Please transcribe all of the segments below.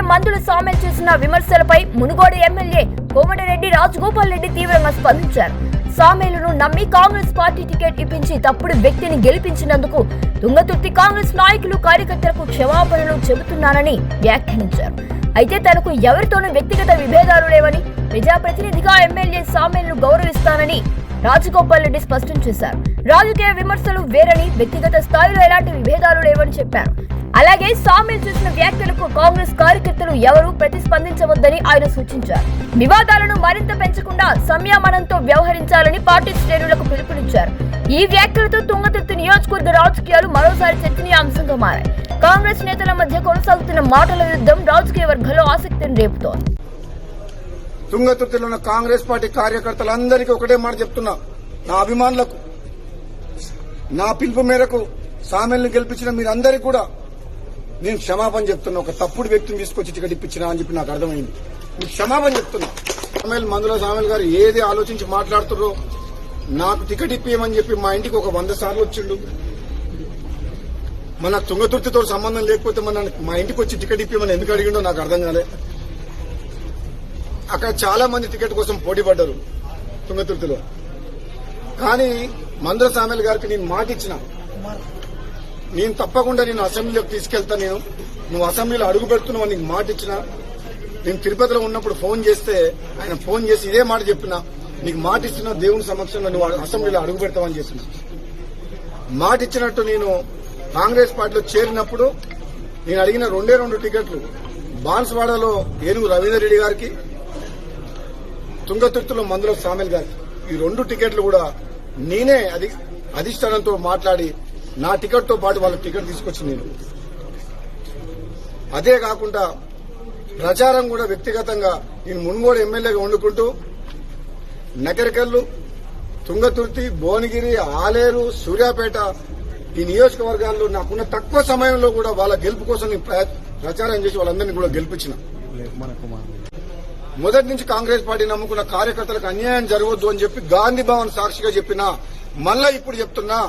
మందుల సామెల్ చేసిన విమర్శలపై మునుగోడు ఎమ్మెల్యే కోమటిరెడ్డి రాజగోపాల్ రెడ్డి తీవ్రంగా స్పందించారు. సామేలును నమ్మి కాంగ్రెస్ పార్టీ టికెట్ ఇప్పించి తప్పుడు వ్యక్తిని గెలిపించినందుకు తుంగతుర్తి కాంగ్రెస్ నాయకులు కార్యకర్తలకు క్షమాపణలు చెబుతున్నానని వ్యాఖ్యానించారు. అయితే తనకు ఎవరితోనూ వ్యక్తిగత విభేదాలు లేవని, ప్రజాప్రతినిధిగా ఎమ్మెల్యే సామేలును గౌరవిస్తానని రాజగోపాల్ రెడ్డి స్పష్టం చేశారు. రాజకీయ విమర్శలు వేరని, వ్యక్తిగత స్థాయిలో ఎలాంటి విభేదాలు లేవని చెప్పారు. అలాగే సామేల్ చేసిన వ్యాఖ్యలకు కాంగ్రెస్ కార్యకర్తలు ఎవరూ ప్రతిస్పందించవద్దని ఆయన సూచించారు. వివాదాలను మరింత పెంచకుండా సంయమనంతో వ్యవహరించాలని పార్టీ శ్రేణులకు పిలుపునిచ్చారు. ఈ వ్యాఖ్యలతో తుంగతుర్తి నియోజకవర్గ రాజకీయాలు మరోసారి చర్చనీయాంశంగా మారాయి. కాంగ్రెస్ నేతల మధ్య కొనసాగుతున్న మాటల యుద్ధం రాజకీయ వర్గాల్లో ఆసక్తిని రేపుతోంది. తుంగతుర్తిలో ఉన్న కాంగ్రెస్ పార్టీ కార్యకర్తలందరికీ ఒకటే మాట చెప్తున్నా, నా అభిమానులకు, నా పిలుపు మేరకు సామేల్ని గెలిపించిన మీరందరికీ కూడా నేను క్షమాపణ చెప్తున్నా. ఒక తప్పుడు వ్యక్తిని తీసుకొచ్చి టికెట్ ఇప్పించినా అని చెప్పి నాకు అర్థమైంది. మీకు క్షమాపణ చెప్తున్నా. మందుల సామేల్ గారు ఏది ఆలోచించి మాట్లాడుతుర్రో, నాకు టికెట్ ఇప్పియమని చెప్పి మా ఇంటికి ఒక 100 సార్లు వచ్చిండు. మన తుంగతుర్తితో సంబంధం లేకపోతే మా ఇంటికి వచ్చి టికెట్ ఇప్పియమని ఎందుకు అడిగిండో నాకు అర్థం కాలే. అక్కడ చాలా మంది టికెట్ కోసం పోటీ పడ్డారు తుంగతుర్తిలో. కానీ మందుల సామేల్ గారికి నేను మాట ఇచ్చిన, నేను తప్పకుండా నేను అసెంబ్లీలోకి తీసుకెళ్తా, నువ్వు అసెంబ్లీలో అడుగు పెడుతున్నావు నీకు మాట ఇచ్చిన. నేను తిరుపతిలో ఉన్నప్పుడు ఫోన్ చేస్తే ఆయన ఫోన్ చేసి ఇదే మాట చెప్పిన, నీకు మాట ఇస్తున్నా దేవుని సమక్షంలో నువ్వు అసెంబ్లీలో అడుగు పెడతావని చెప్పిన. మాట ఇచ్చినట్టు నేను కాంగ్రెస్ పార్టీలో చేరినప్పుడు నేను అడిగిన 2 టికెట్లు బాన్స్వాడలో ఏనుగు రవీందర్ రెడ్డి గారికి, తుంగతుర్తిలో మందుల సామేల్ గారికి, ఈ 2 టికెట్లు కూడా నేనే అధిష్టానంతో మాట్లాడి నా టికెట్ తో పాటు వాళ్ళ టికెట్ తీసుకొచ్చి అదే కాకుండా ప్రచారం కూడా వ్యక్తిగతంగా నేను మున్గోడు ఎమ్మెల్యేగా వండుకుంటూ నకరికల్లు, తుంగతుర్తి, భువనగిరి, ఆలేరు, సూర్యాపేట ఈ నియోజకవర్గాల్లో నాకున్న తక్కువ సమయంలో కూడా వాళ్ళ గెలుపు కోసం నేను ప్రచారం చేసి వాళ్ళందరినీ కూడా గెలిపించిన. మొదటి నుంచి కాంగ్రెస్ పార్టీ నమ్ముకున్న కార్యకర్తలకు అన్యాయం జరగవద్దు అని చెప్పి గాంధీ భవన్ సాక్షిగా చెప్పినా, మళ్ళా ఇప్పుడు చెప్తున్నా,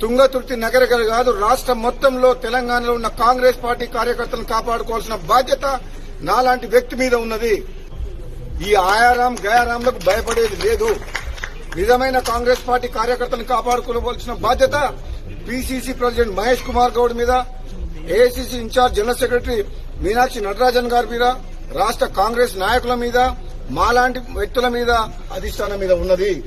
తుంగతుర్తి నగరికల్ కాదు రాష్ట్రం మొత్తంలో తెలంగాణలో ఉన్న కాంగ్రెస్ పార్టీ కార్యకర్తలను కాపాడుకోవాల్సిన బాధ్యత నాలాంటి వ్యక్తి మీద ఉన్నది. ఈ ఆయారాం గయారాంలకు భయపడేది లేదు. నిజమైన కాంగ్రెస్ పార్టీ కార్యకర్తలను కాపాడుకోవాల్సిన బాధ్యత పిసిసి ప్రెసిడెంట్ మహేష్ కుమార్ గౌడ్ మీద, AICC in charge general secretary Meenakshi Natarajan గారి మీద, రాష్ట్ర కాంగ్రెస్ నాయకుల మీద, మాలాంటి వ్యక్తుల మీద, అధిష్టానం మీద ఉన్నది.